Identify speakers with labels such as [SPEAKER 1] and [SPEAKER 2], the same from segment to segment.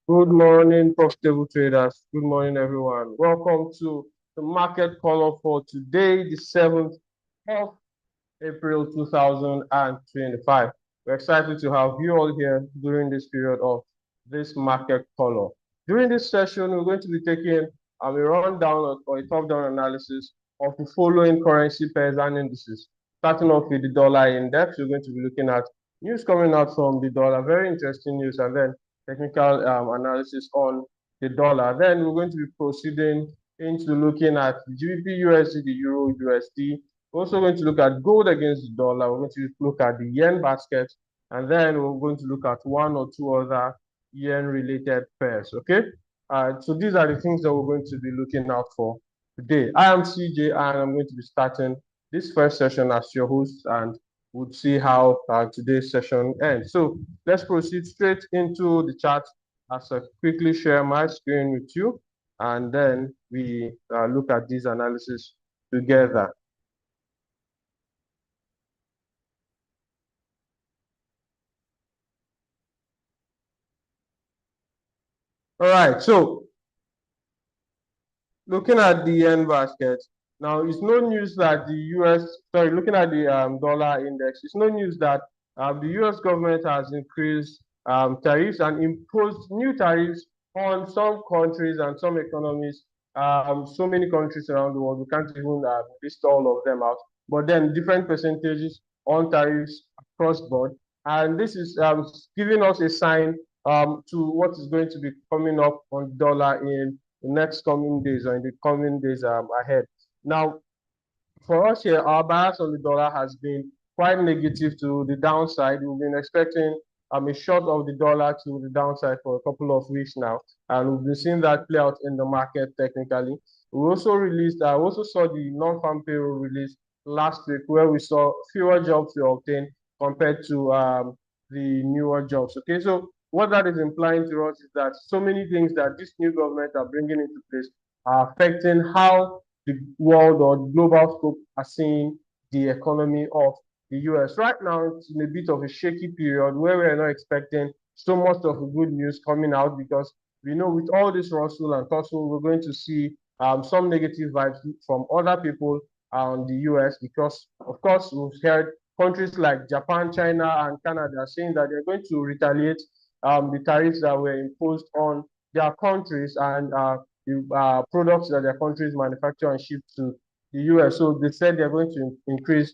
[SPEAKER 1] Good morning, profitable traders. Good morning, everyone. Welcome to the market call for today, the 7th of April 2025. We're excited to have you all here during this period of this market call. During this session, we're going to be taking a rundown or a top-down analysis of the following currency pairs and indices. Starting off with the dollar index, we're going to be looking at news coming out from the dollar, very interesting news, and then technical analysis on the dollar. Then we're going to be proceeding into looking at the GBP USD, the Euro USD. We're also going to look at gold against the dollar. We're going to look at the yen basket, and then we're going to look at one or two other yen-related pairs. Okay, so these are the things that we're going to be looking out for today. I am CJ, and I'm going to be starting this first session as your host, and we'll see how today's session ends. So let's proceed straight into the chart as I quickly share my screen with you, and then we look at these analysis together. All right, so looking at the yen basket, now it's no news that the looking at the dollar index, it's no news that the US government has increased tariffs and imposed new tariffs on some countries and some economies, so many countries around the world. We can't even list all of them out, but then different percentages on tariffs across board. And this is giving us a sign to what is going to be coming up on dollar in the next coming days or in the coming days ahead. Now, for us here, our bias on the dollar has been quite negative to the downside. We've been expecting a short of the dollar to the downside for a couple of weeks now, and we've been seeing that play out in the market technically. We also saw the non-farm payroll release last week, where we saw fewer jobs were obtained compared to the newer jobs. Okay, so what that is implying to us is that so many things that this new government are bringing into place are affecting how the world or global scope are seeing the economy of the US. Right now, it's in a bit of a shaky period where we're not expecting so much of a good news coming out, because we know with all this rustle and tussle, we're going to see some negative vibes from other people on the US, because, of course, we've heard countries like Japan, China, and Canada saying that they're going to retaliate the tariffs that were imposed on their countries and the products that their countries manufacture and ship to the US. So they said they're going to increase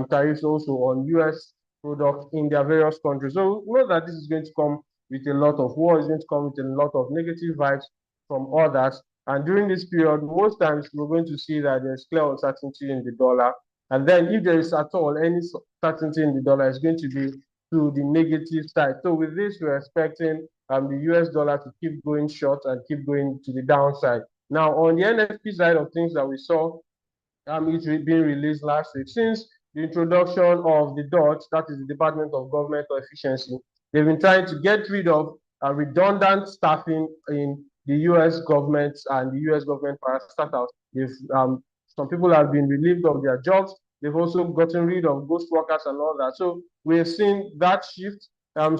[SPEAKER 1] tariffs also on US products in their various countries. So we know that this is going to come with a lot of war, it's going to come with a lot of negative vibes from others. And during this period, most times we're going to see that there's clear uncertainty in the dollar. And then if there is at all any certainty in the dollar, it's going to be to the negative side. So with this, we're expecting the US dollar to keep going short and keep going to the downside. Now, on the NFP side of things that we saw, it's being released last week. Since the introduction of the DOT, that is the Department of Government Efficiency, they've been trying to get rid of redundant staffing in the US government and the US government parastatals. Some people have been relieved of their jobs. They've also gotten rid of ghost workers and all that. So we've seen that shift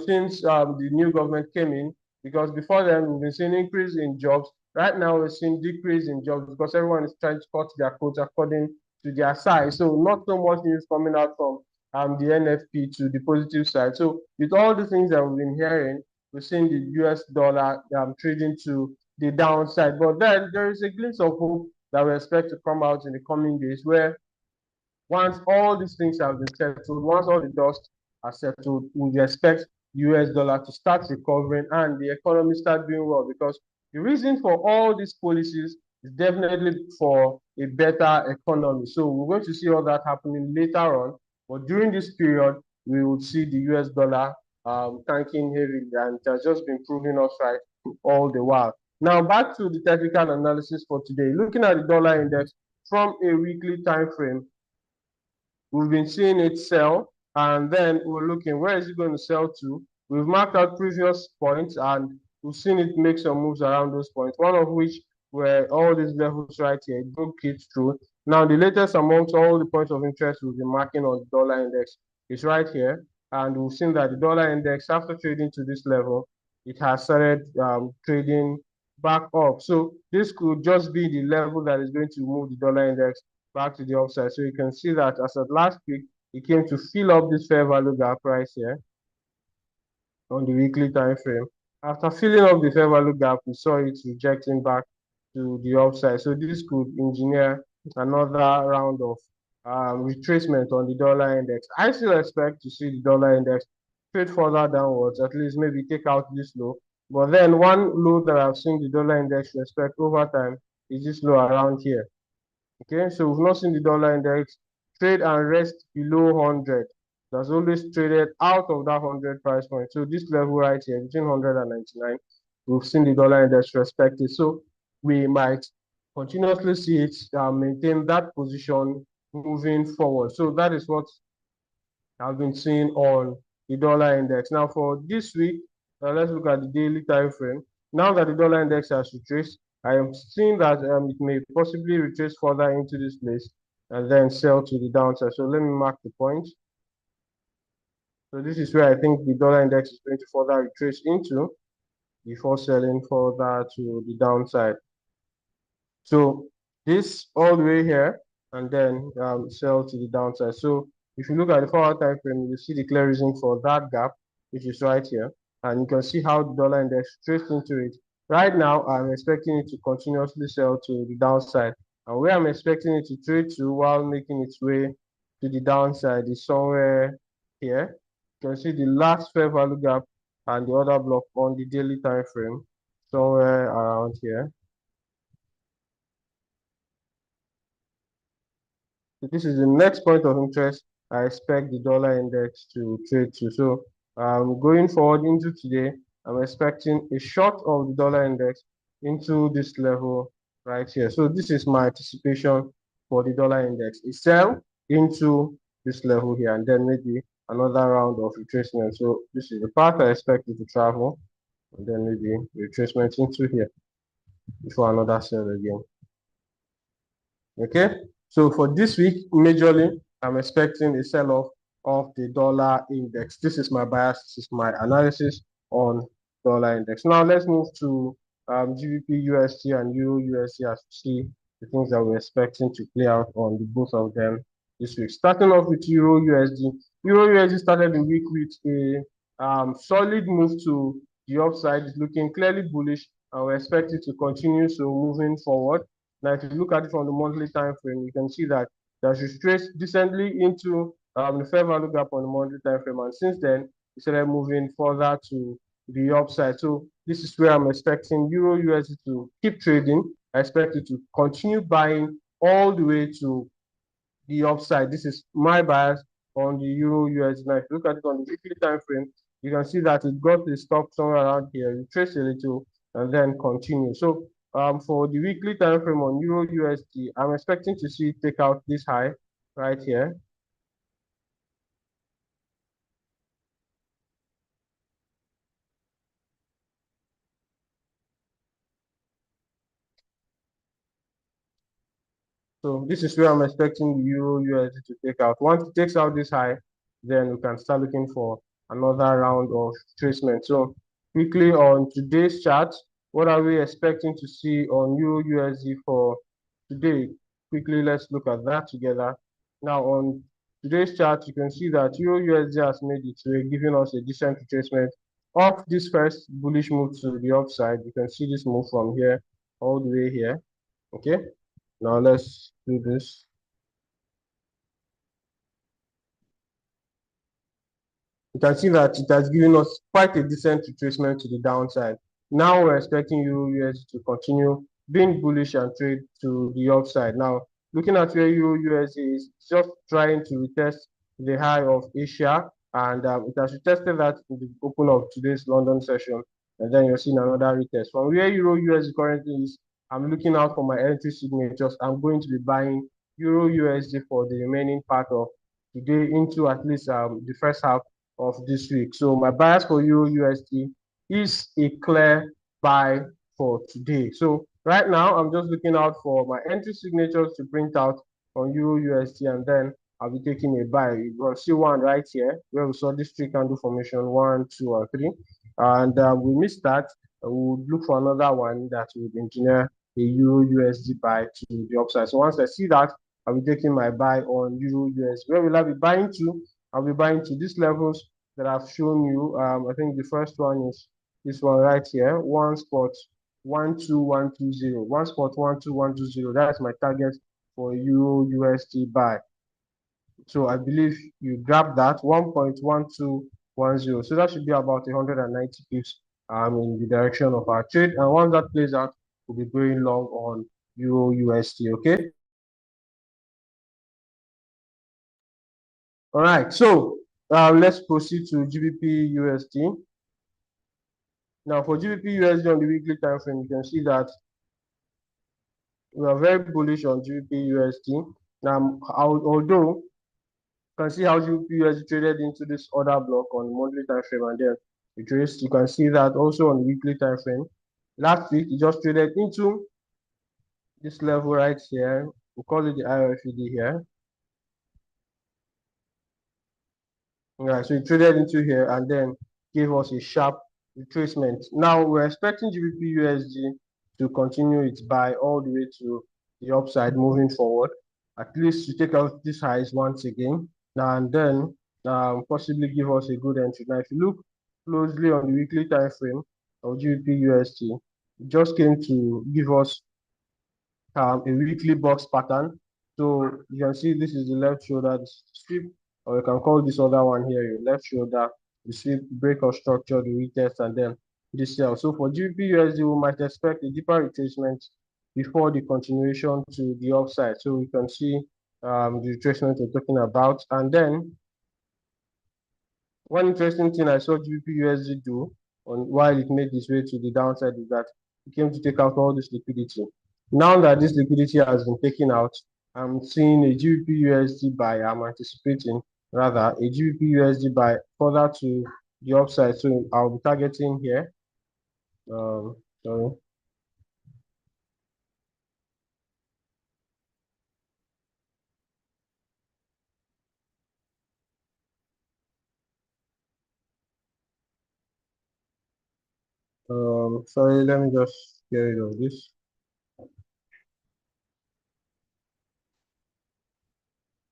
[SPEAKER 1] since the new government came in, because before then we've been seeing increase in jobs. Right now we're seeing decrease in jobs because everyone is trying to cut their quotes according to their size. So not so much news coming out from the NFP to the positive side. So with all the things that we've been hearing, we're seeing the US dollar trading to the downside. But then there is a glimpse of hope that we expect to come out in the coming days, where once all these things have been settled, once all the dust are settled, we expect US dollar to start recovering and the economy start doing well, because the reason for all these policies is definitely for a better economy. So we're going to see all that happening later on. But during this period, we will see the US dollar tanking heavily, and it has just been proving us right all the while. Now, back to the technical analysis for today. Looking at the dollar index from a weekly time frame, we've been seeing it sell, and then we're looking, where is it going to sell to? We've marked out previous points, and we've seen it make some moves around those points, one of which were all these levels right here. It broke it through. Now, the latest amongst all the points of interest we've been marking on the dollar index is right here. And we've seen that the dollar index, after trading to this level, it has started trading back up. So this could just be the level that is going to move the dollar index back to the upside. So you can see that as at last week, it came to fill up this fair value gap price here on the weekly time frame. After filling up the fair value gap, we saw it rejecting back to the upside. So this could engineer another round of retracement on the dollar index. I still expect to see the dollar index trade further downwards, at least maybe take out this low. But then one low that I've seen the dollar index respect over time is this low around here. Okay, so we've not seen the dollar index trade and rest below 100. That's always traded out of that 100 price point. So this level right here, between 100 and 99, we've seen the dollar index respect it. So we might continuously see it maintain that position moving forward. So that is what I've been seeing on the dollar index. Now for this week, let's look at the daily time frame. Now that the dollar index has retraced, I am seeing that it may possibly retrace further into this place and then sell to the downside. So let me mark the point. So this is where I think the dollar index is going to further retrace into before selling further to the downside. So this all the way here and then sell to the downside. So if you look at the 4-hour time frame, you see the clear reason for that gap, which is right here. And you can see how the dollar index traced into it. Right now, I'm expecting it to continuously sell to the downside. And where I'm expecting it to trade to while making its way to the downside is somewhere here. You can see the last fair value gap and the other block on the daily time frame, somewhere around here. So this is the next point of interest I expect the dollar index to trade to. So going forward into today, I'm expecting a short of the dollar index into this level right here. So this is my anticipation for the dollar index. A sell into this level here, and then maybe another round of retracement. So this is the path I expect it to travel, and then maybe retracement into here before another sell again. Okay, so for this week, majorly, I'm expecting a sell-off of the dollar index. This is my bias, this is my analysis on dollar index. Now let's move to GBP USD and Euro USD as we see the things that we're expecting to play out on the both of them this week. Starting off with Euro USD. Euro USD started the week with a solid move to the upside. It's looking clearly bullish, and we expect it to continue so moving forward. Now, if you look at it from the monthly time frame, you can see that that should trace decently into the fair value gap on the monthly time frame, and since then it started moving further to the upside. So this is where I'm expecting Euro USD to keep trading. I expect it to continue buying all the way to the upside. This is my bias on the Euro USD. Now, if you look at it on the weekly time frame, you can see that it got the stop somewhere around here, retrace a little, and then continue. So for the weekly time frame on Euro USD, I'm expecting to see it take out this high right here. So this is where I'm expecting the Euro USD to take out. Once it takes out this high, then we can start looking for another round of retracement. So quickly on today's chart, what are we expecting to see on Euro USD for today? Quickly, let's look at that together. Now on today's chart, you can see that Euro USD has made its way, giving us a decent retracement of this first bullish move to the upside. You can see this move from here all the way here. Okay. Now let's do this. You can see that it has given us quite a decent retracement to the downside. Now we're expecting Euro USD to continue being bullish and trade to the upside. Now, looking at where Euro USD is, just trying to retest the high of Asia, and it has retested that in the open of today's London session, and then you're seeing another retest. From where Euro USD currently is, I'm looking out for my entry signatures. I'm going to be buying Euro USD for the remaining part of today into at least the first half of this week. So my bias for Euro USD is a clear buy for today. So right now, I'm just looking out for my entry signatures to print out on Euro USD, and then I'll be taking a buy. You'll see one right here where we saw this three candle formation, 1, 2, and 3. and we missed that, we would look for another one that would engineer a Euro USD buy to the upside. So once I see that, I'll be taking my buy on Euro USD. Where will I be buying to? I'll be buying to these levels that I've shown you. I think the first one is this one right here, 1.12120, 1.12120. That's my target for Euro USD buy. So I believe you grab that 1.1210. So that should be about 190 pips in the direction of our trade. And once that plays out, we'll be going long on Euro USD. Okay. All right. So let's proceed to GBP USD. Now for GBP USD on the weekly time frame, you can see that we are very bullish on GBP USD. Now, although you can see how GBP traded into this order block on the monthly time frame, and then it traced. You can see that also on the weekly time frame. Last week, it just traded into this level right here. We call it the IFED here. Right, so it traded into here and then gave us a sharp retracement. Now we're expecting GBP USD to continue its buy all the way to the upside moving forward, at least to take out these highs once again, and then possibly give us a good entry. Now, if you look closely on the weekly time frame of GBP USD, it just came to give us a weekly box pattern. So you can see this is the left shoulder sweep, or you can call this other one here your left shoulder, the sweep, break of structure, the retest, and then the sell. So for GBP USD, we might expect a deeper retracement before the continuation to the upside. So we can see the retracement we're talking about. And then one interesting thing I saw GBP USD do while it made its way to the downside is that it came to take out all this liquidity. Now that this liquidity has been taken out, I'm seeing a GBP USD buy. I'm anticipating rather a GBP USD buy further to the upside. So I'll be targeting here. Sorry. Sorry, let me just get rid of this.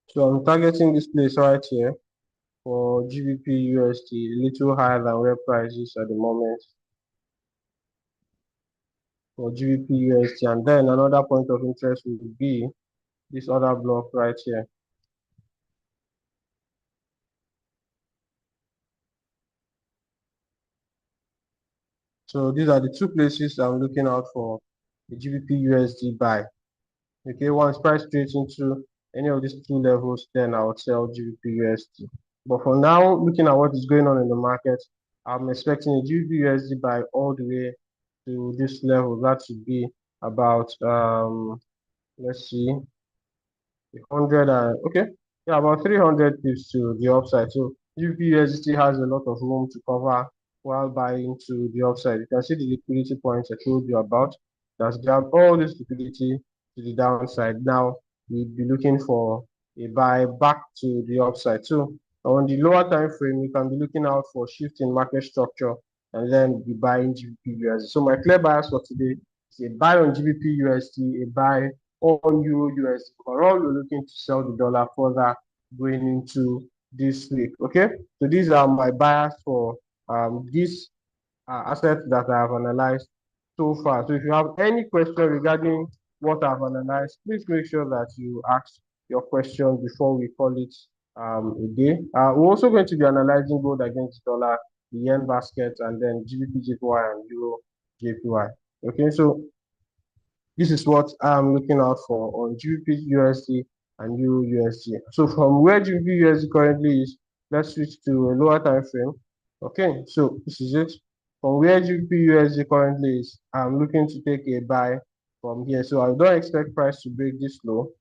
[SPEAKER 1] So I'm targeting this place right here for GBP USD, a little higher than where price is at the moment for GBP USD. And then another point of interest would be this other block right here. So these are the two places I'm looking out for the GBP USD buy. Okay, once price trades into any of these two levels, then I would sell GBP USD. But for now, looking at what is going on in the market, I'm expecting a GBP USD buy all the way to this level. That should be about let's see, 100 and okay, yeah, about 300 pips to the upside. So GBP still has a lot of room to cover while buying to the upside. You can see the liquidity points I told you about. That's grabbed all this liquidity to the downside. Now we'll be looking for a buy back to the upside. So on the lower time frame, you can be looking out for shift in market structure and then be buying GBP USD. So my clear bias for today is a buy on GBP USD, a buy on Euro USD. Overall, we're looking to sell the dollar further going into this week. Okay, so these are my buyers for this assets that I have analyzed so far. So if you have any question regarding what I've analyzed, please make sure that you ask your question before we call it a day. We're also going to be analyzing gold against dollar, the yen basket, and then GBP JPY and Euro JPY. Okay, so this is what I'm looking out for on GBP USD and Euro USD. So from where GBP USD currently is, let's switch to a lower time frame. Okay, so this is it. From where GBP USD currently is, I'm looking to take a buy from here. So I don't expect price to break this low.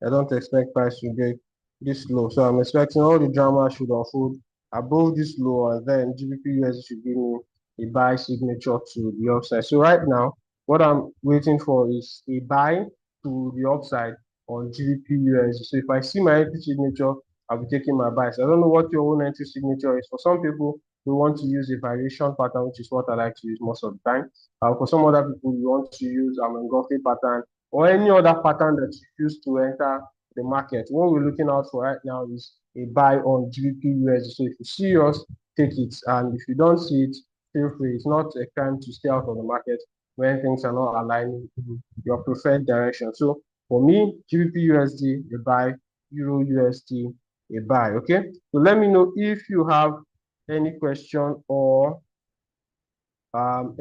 [SPEAKER 1] I don't expect price to break this low. So I'm expecting all the drama should unfold above this low, and then GBP USD should give me a buy signature to the upside. So right now, what I'm waiting for is a buy to the upside on GBP USD. So if I see my entry signature I'll be taking my buys. I don't know what your own entry signature is. For some people, we want to use a variation pattern, which is what I like to use most of the time. For some other people, we want to use engulfing pattern or any other pattern that you use to enter the market. What we're looking out for right now is a buy on GBP USD. So if you see yours, take it. And if you don't see it, feel free. It's not a time to stay out of the market when things are not aligning in your preferred direction. So for me, GBP USD, a buy, Euro USD, a buy. Okay. So let me know if you have any question or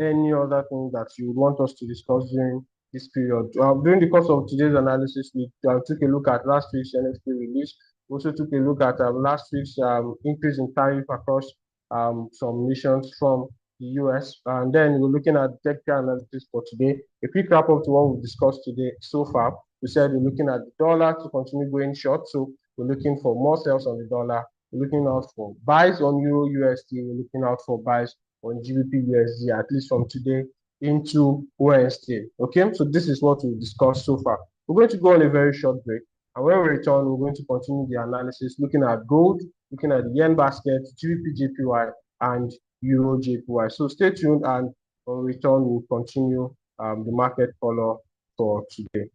[SPEAKER 1] any other thing that you would want us to discuss during this period. During the course of today's analysis, we took a look at last week's NFP release. We also took a look at last week's increase in tariff across some nations from the US. And then we're looking at technical analysis for today. A quick wrap up to what we've discussed today so far. We said we're looking at the dollar to continue going short. So we're looking for more sales on the dollar. We're looking out for buys on Euro USD. We're looking out for buys on GBP USD, at least from today into Wednesday. Okay, so this is what we've discussed so far. We're going to go on a very short break. And when we return, we're going to continue the analysis, looking at gold, looking at the yen basket, GBP JPY, and Euro JPY. So stay tuned, and when we return, we'll continue the market follow for today.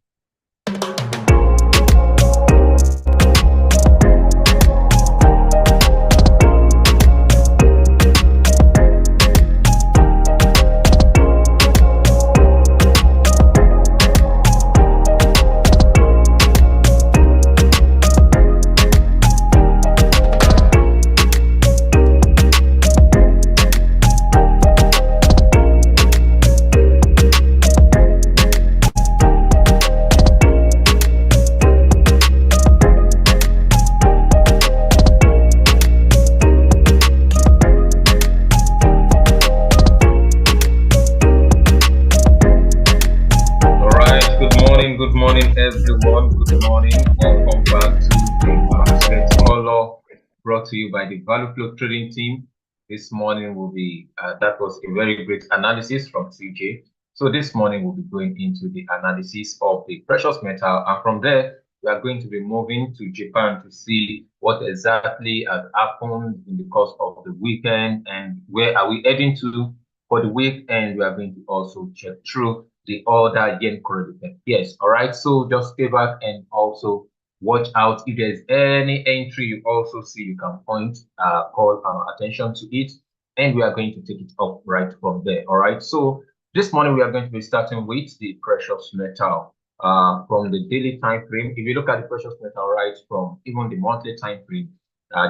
[SPEAKER 2] Everyone, good morning. Welcome back to the Basket Color, brought to you by the Value Flow Trading Team. This morning will be that was a very great analysis from CJ. So this morning we'll be going into the analysis of the precious metal, and from there we are going to be moving to Japan to see what exactly has happened in the course of the weekend and where are we heading to for the week. And we are going to also check through the other yen correlation. Yes, all right. So just stay back and also watch out. If there's any entry you also see, you can call our attention to it, and we are going to take it up right from there. All right. So this morning we are going to be starting with the precious metal from the daily time frame. If you look at the precious metal, right, from even the monthly time frame,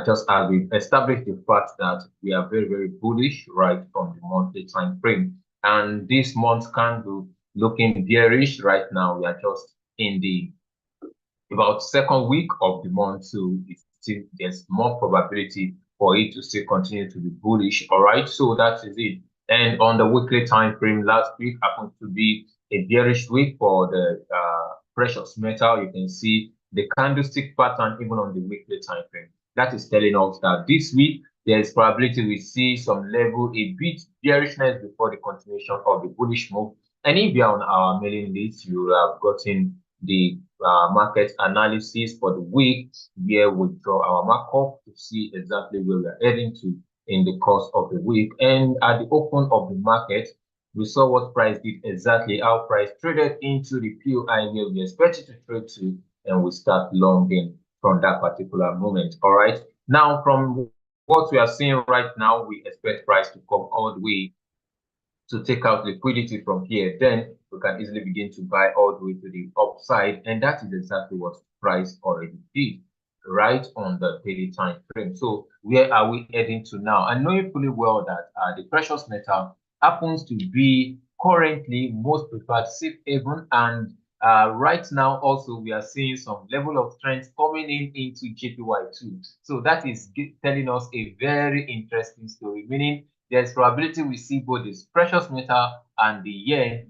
[SPEAKER 2] just as we've established the fact that we are very, very bullish right from the monthly time frame. And this month's candle looking bearish right now. We are just in the about second week of the month, so it's still there's more probability for it to still continue to be bullish. All right, so that is it. And on the weekly time frame, last week happened to be a bearish week for the precious metal. You can see the candlestick pattern even on the weekly time frame. That is telling us that this week there is probability we see some level a bit bearishness before the continuation of the bullish move. And if you are on our mailing list, you have gotten the market analysis for the week, where we draw our markup to see exactly where we are heading to in the course of the week. And at the open of the market, we saw what price did exactly, how price traded into the POI where we expected to trade to, and we start longing from that particular moment. All right. Now, from what we are seeing right now, we expect price to come all the way to take out liquidity from here. Then we can easily begin to buy all the way to the upside, and that is exactly what price already did right on the daily time frame. So where are we heading to now? I know you fully well that the precious metal happens to be currently most preferred safe haven, and right now also we are seeing some level of strength coming in into JPY2. So that is telling us a very interesting story, meaning there's probability we see both this precious metal and the yen,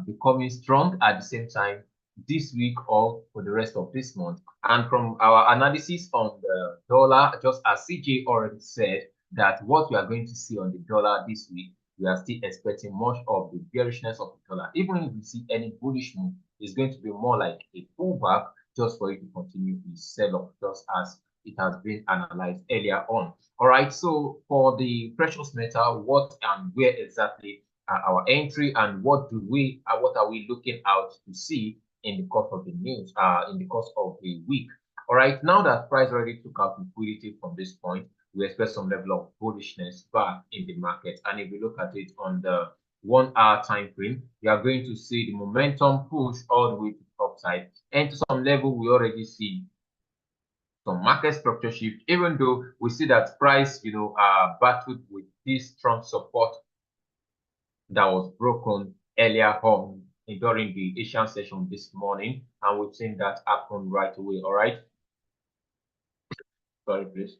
[SPEAKER 2] becoming strong at the same time this week or for the rest of this month. And from our analysis on the dollar, just as CJ already said, that what we are going to see on the dollar this week, we are still expecting much of the bearishness of the dollar. Even if we see any bullish move, it's going to be more like a pullback just for it to continue the sell-off, just as it has been analyzed earlier on. All right, so for the precious metal, what and where exactly are our entry, and what are we looking out to see in the course of the news, in the course of the week? All right, now that price already took out liquidity from this point, we expect some level of bullishness back in the market. And if we look at it on the 1 hour time frame, we are going to see the momentum push all the way to the upside, and to some level we already see some market structure shift, even though we see that price, battled with this strong support that was broken earlier on during the Asian session this morning, and we've seen that happen right away. All right, sorry, please.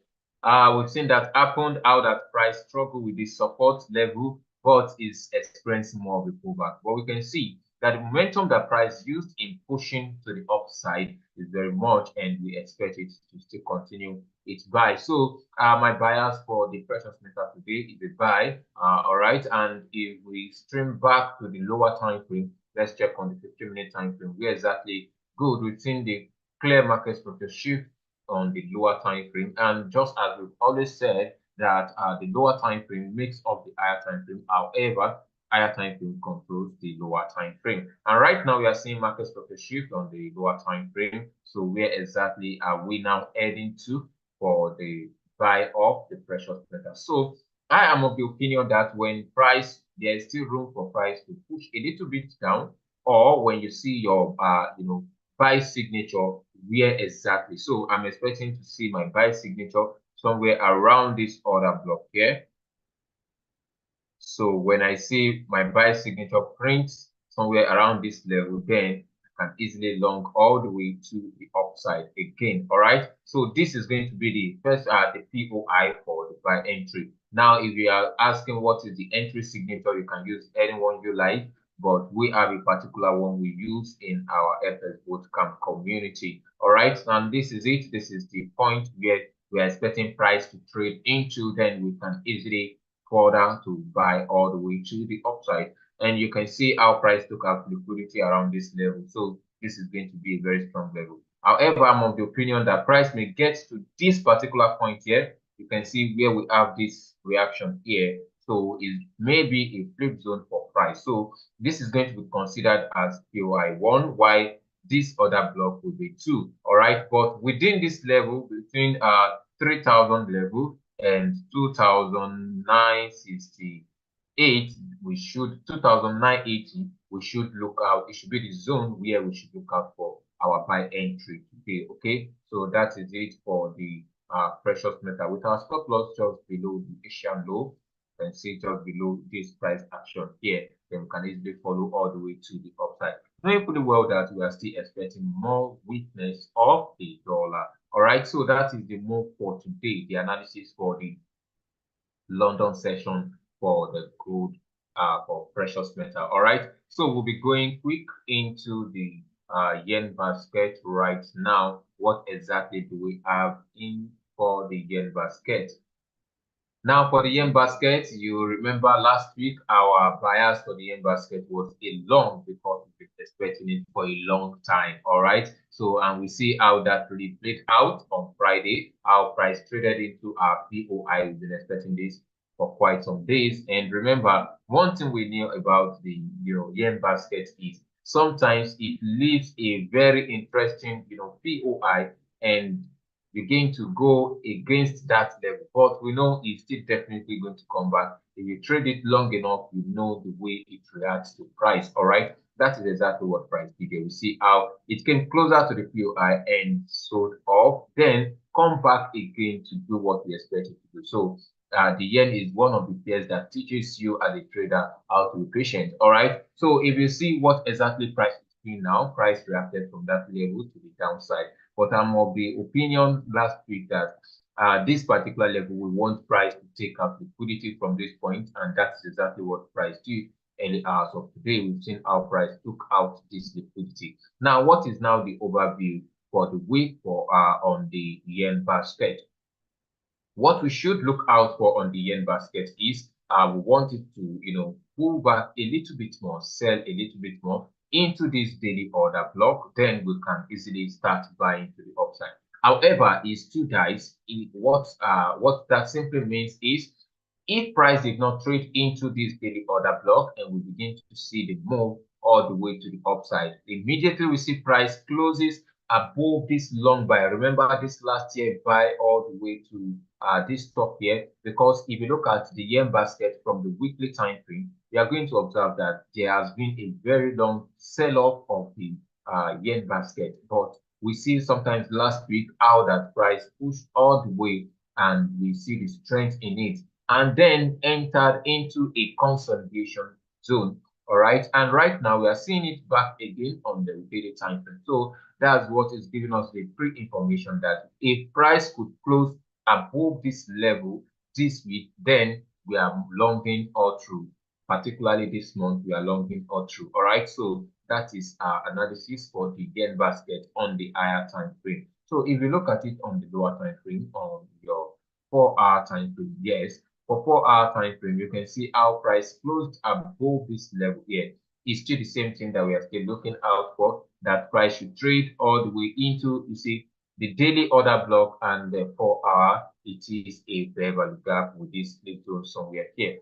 [SPEAKER 2] We've seen that happened, how that price struggled with this support level, but is experiencing more of a pullback. But we can see that the momentum that price used in pushing to the upside is very much, and we expect it to still continue its buy. So my bias for the precious metal today is a buy. All right, and if we stream back to the lower time frame, let's check on the 15-minute time frame. Where exactly good within the clear market structure shift on the lower time frame, and just as we've always said that the lower time frame makes up the higher time frame. However, higher time frame controls the lower time frame, and right now we are seeing market structure shift on the lower time frame. So where exactly are we now heading to for the buy of the precious metal? So I am of the opinion that when price, there is still room for price to push a little bit down, or when you see your buy signature, where exactly. So I'm expecting to see my buy signature somewhere around this order block here. So when I see my buy signature print somewhere around this level, then I can easily long all the way to the upside again. All right. So this is going to be the first the POI for the buy entry. Now, if you are asking what is the entry signature, you can use anyone you like, but we have a particular one we use in our FS Bootcamp community. All right, and this is it. This is the point where we are expecting price to trade into. Then we can easily further to buy all the way to the upside. And you can see how price took out liquidity around this level. So this is going to be a very strong level. However, I'm of the opinion that price may get to this particular point here. You can see where we have this reaction here. So it may be a flip zone for price. So this is going to be considered as POI 1, while this other block will be 2. All right, but within this level, between 3,000 level and 2,968, we should 2,980, we should look out. It should be the zone where we should look out for our buy entry today. Okay, so that is it for the precious metal, with our stop loss just below the Asian low. You can see just below this price action here. Then we can easily follow all the way to the upside. Knowing pretty well that we are still expecting more weakness of the dollar. All right, so that is the move for today, the analysis for the London session for the gold, for precious metal. All right, so we'll be going quick into the yen basket right now. What exactly do we have in for the yen basket? Now, for the yen basket, you remember last week our bias for the yen basket was a long, because we've been expecting it for a long time. All right. So, and we see how that really played out on Friday. Our price traded into our POI. We've been expecting this for quite some days. And remember, one thing we knew about the yen basket is sometimes it leaves a very interesting POI, and begin to go against that level. But we know it's still definitely going to come back. If you trade it long enough, you know the way it reacts to price. All right. That is exactly what price did. We see how it came closer to the POI and sold off, then come back again to do what we expected to do. So the yen is one of the pairs that teaches you as a trader how to be patient. All right. So if you see what exactly price is doing now, price reacted from that level to the downside. But I'm of the opinion last week that this particular level, we want price to take out liquidity from this point, and that's exactly what price did. Early hours of today, we've seen how price took out this liquidity. Now, what is now the overview for the week for on the yen basket? What we should look out for on the yen basket is we want it to pull back a little bit more, sell a little bit more, into this daily order block, then we can easily start buying to the upside. However, it's two dice. What that simply means is if price did not trade into this daily order block and we begin to see the move all the way to the upside, immediately we see price closes above this long buy. Remember this last year buy all the way to this top here, because if you look at the yen basket from the weekly time frame, you are going to observe that there has been a very long sell-off of the yen basket. But we see sometimes last week how that price pushed all the way and we see the strength in it and then entered into a consolidation zone. All right, and right now we are seeing it back again on the daily time frame. So that's what is giving us the pre-information that if price could close above this level this week, then we are longing all through. Particularly this month, we are longing all through. All right, so that is our analysis for the yen basket on the higher time frame. So if you look at it on the lower time frame, on your 4-hour time frame, yes, for 4-hour time frame, you can see how price closed above this level here. It's still the same thing that we are still looking out for, that price should trade all the way into, you see, the daily order block and the 4-hour. It is a fair value gap with this little somewhere here.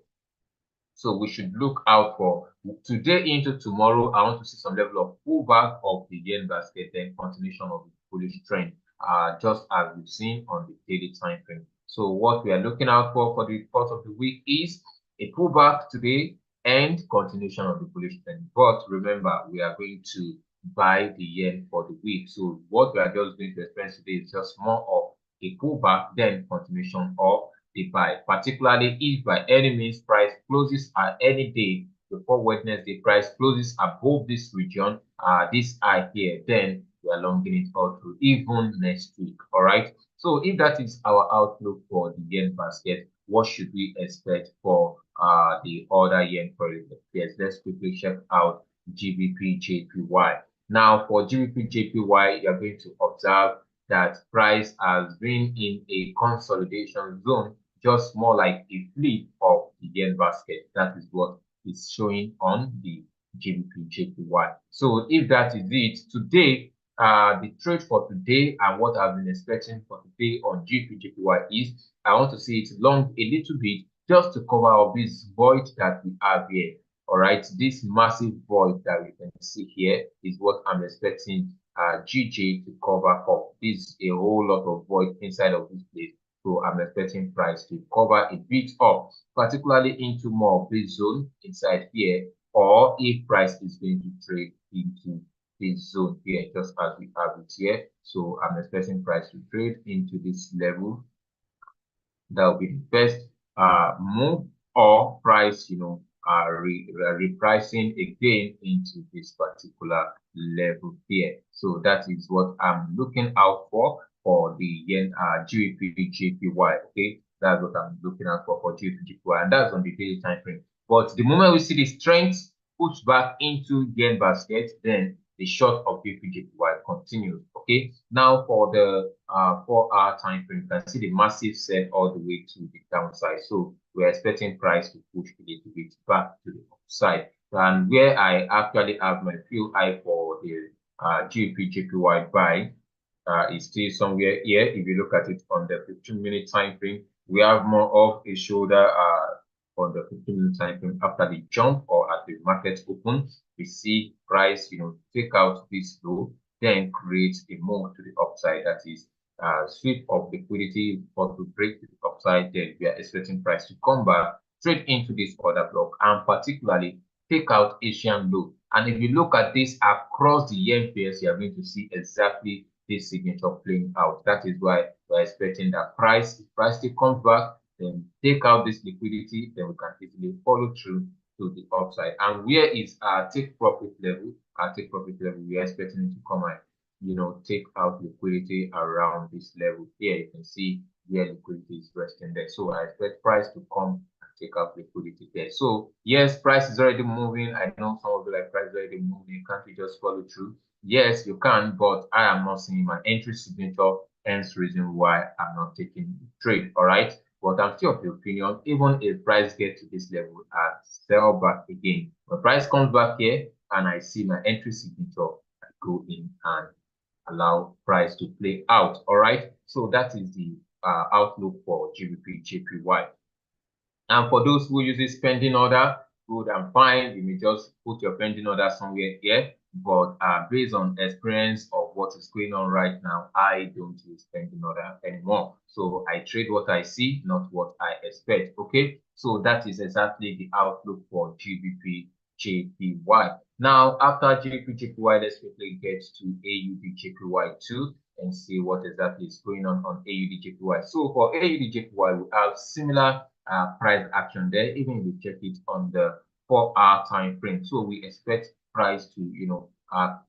[SPEAKER 2] So we should look out for today into tomorrow. I want to see some level of pullback of the yen basket, then continuation of the bullish trend, just as we've seen on the daily time frame. So what we are looking out for the course of the week is a pullback today and continuation of the bullish trend. But remember, we are going to buy the yen for the week. So what we are just going to experience today is just more of a pullback, then continuation of the buy, particularly if by any means price closes at any day before Wednesday, price closes above this region, this high here, then we are longing it all through even next week. All right, so if that is our outlook for the yen basket, what should we expect for the other yen foreign pairs? Let's quickly check out GBP JPY. Now for GBP JPY, you're going to observe that price has been in a consolidation zone, just more like a flip of the yen basket. That is what is showing on the GBP JPY. So if that is it, today, the trade for today and what I've been expecting for today on GBP JPY is I want to see it long a little bit just to cover up this void that we have here. All right, this massive void that we can see here is what I'm expecting GJ to cover up. This is a whole lot of void inside of this place. So I'm expecting price to cover a bit up, particularly into more of this zone inside here, or if price is going to trade into this zone here, just as we have it here. So I'm expecting price to trade into this level. That will be the first move, or price, repricing again into this particular level here. So that is what I'm looking out for the yen GBP JPY. Okay, that's what I'm looking out for GBP JPY, and that's on the daily time frame. But the moment we see the strength push back into yen basket, then the short of GBP JPY continues. Okay, now for the 4-hour time frame, you can see the massive sell all the way to the downside. So we're expecting price to push a little bit back to the upside. And where I actually have my fill high for the GBP JPY buy is still somewhere here. If you look at it on the 15-minute time frame, we have more of a shoulder on the 15-minute time frame after the jump or at the market open. We see price, take out this low, then create a move to the upside. That is sweep of liquidity or to break to the upside. Then we are expecting price to come back straight into this order block and particularly take out Asian low. And if you look at this across the yen pairs, you are going to see exactly this signature playing out. That is why we're expecting that price, if price still comes back, then take out this liquidity, then we can easily follow through to the upside. And where is our take profit level? Our take profit level, we are expecting it to come and take out liquidity around this level here. You can see where liquidity is resting there. So I expect price to come and take out liquidity there. So yes, price is already moving. I know some of you like price is already moving. Can't you just follow through? Yes, you can, but I am not seeing my entry signature, hence reason why I'm not taking the trade. All right, but I'm still of the opinion, even if price gets to this level, I sell back again. When price comes back here, and I see my entry signature, I go in and allow price to play out. All right. So that is the outlook for GBP JPY. And for those who use a spending order, good and fine. You may just put your pending order somewhere here. But based on experience of what is going on right now, I don't use pending order anymore. So I trade what I see, not what I expect. Okay. So that is exactly the outlook for GBP JPY. Now, after GBP JPY, let's quickly get to AUD JPY too and see what exactly is going on AUD JPY. So for AUD JPY, we have similar price action there, even if we check it on the 4-hour time frame. So we expect price to,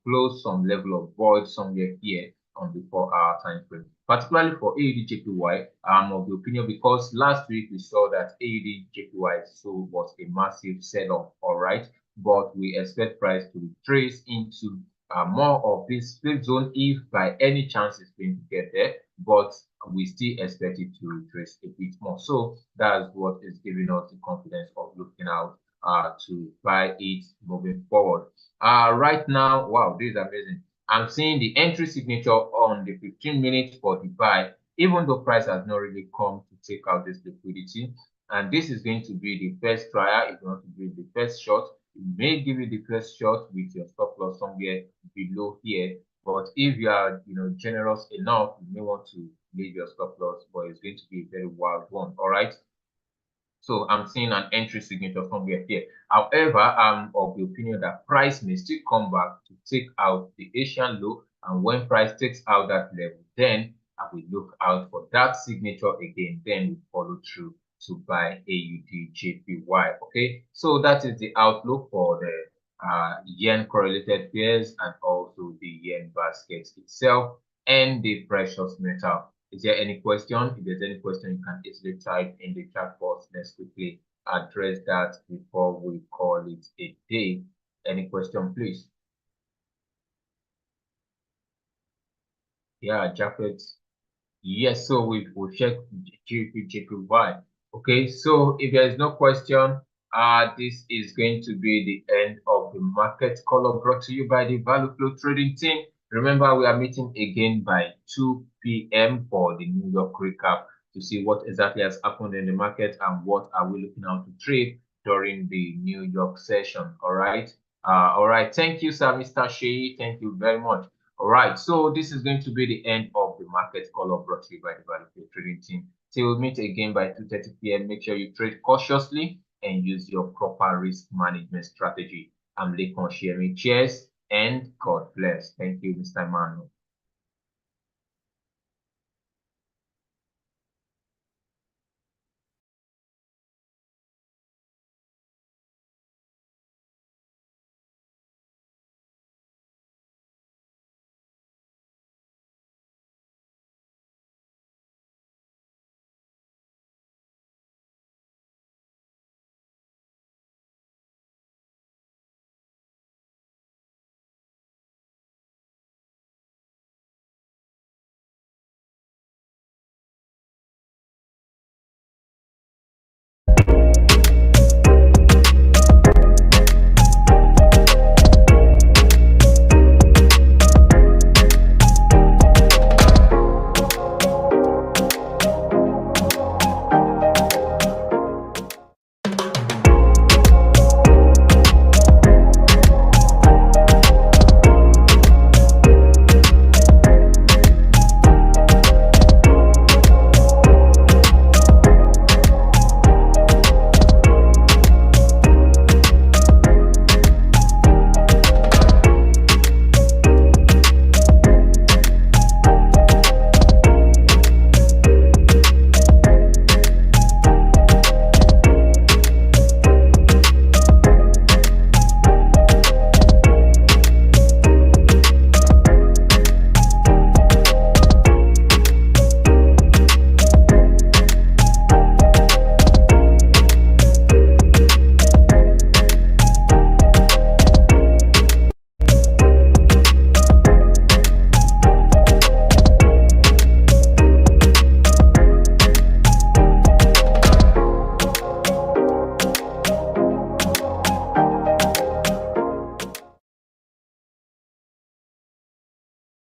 [SPEAKER 2] close some level of void somewhere here on the 4-hour time frame. Particularly for AUD JPY, I'm of the opinion because last week we saw that AUD JPY so was a massive sell-off, all right, but we expect price to retrace into more of this split zone if by any chance it's going to get there, but we still expect it to retrace a bit more. So that's what is giving us the confidence of looking out to buy it moving forward. Right now, wow, this is amazing. I'm seeing the entry signature on the 15 minutes for the buy, even though price has not really come to take out this liquidity. And this is going to be the first trial. If you want to do the first shot, it may give you the first shot with your stop loss somewhere below here. But if you are, generous enough, you may want to leave your stop loss, but it's going to be a very wild one. All right. So I'm seeing an entry signature somewhere here. However, I'm of the opinion that price may still come back to take out the Asian low. And when price takes out that level, then I will look out for that signature again. Then we follow through to buy AUD JPY. Okay, so that is the outlook for the yen correlated pairs and also the yen basket itself and the precious metal. Is there any question? If there's any question, you can easily type in the chat box. Let's quickly address that before we call it a day. Any question, please? Yeah, Jacket. Yes, so we'll check JPY. Okay, so if there is no question, this is going to be the end of the market call brought to you by the Value Flow Trading team. Remember, we are meeting again by 2 p.m. for the New York recap to see what exactly has happened in the market and what are we looking out to trade during the New York session. All right. All right. Thank you, sir, Mr. Shea. Thank you very much. All right, so this is going to be the end of the market call brought to you by the Value Flow Trading team. Till we meet again by 2:30 p.m. Make sure you trade cautiously and use your proper risk management strategy. I'm Lekon Shemi. Cheers and God bless. Thank you, Mr. Manu.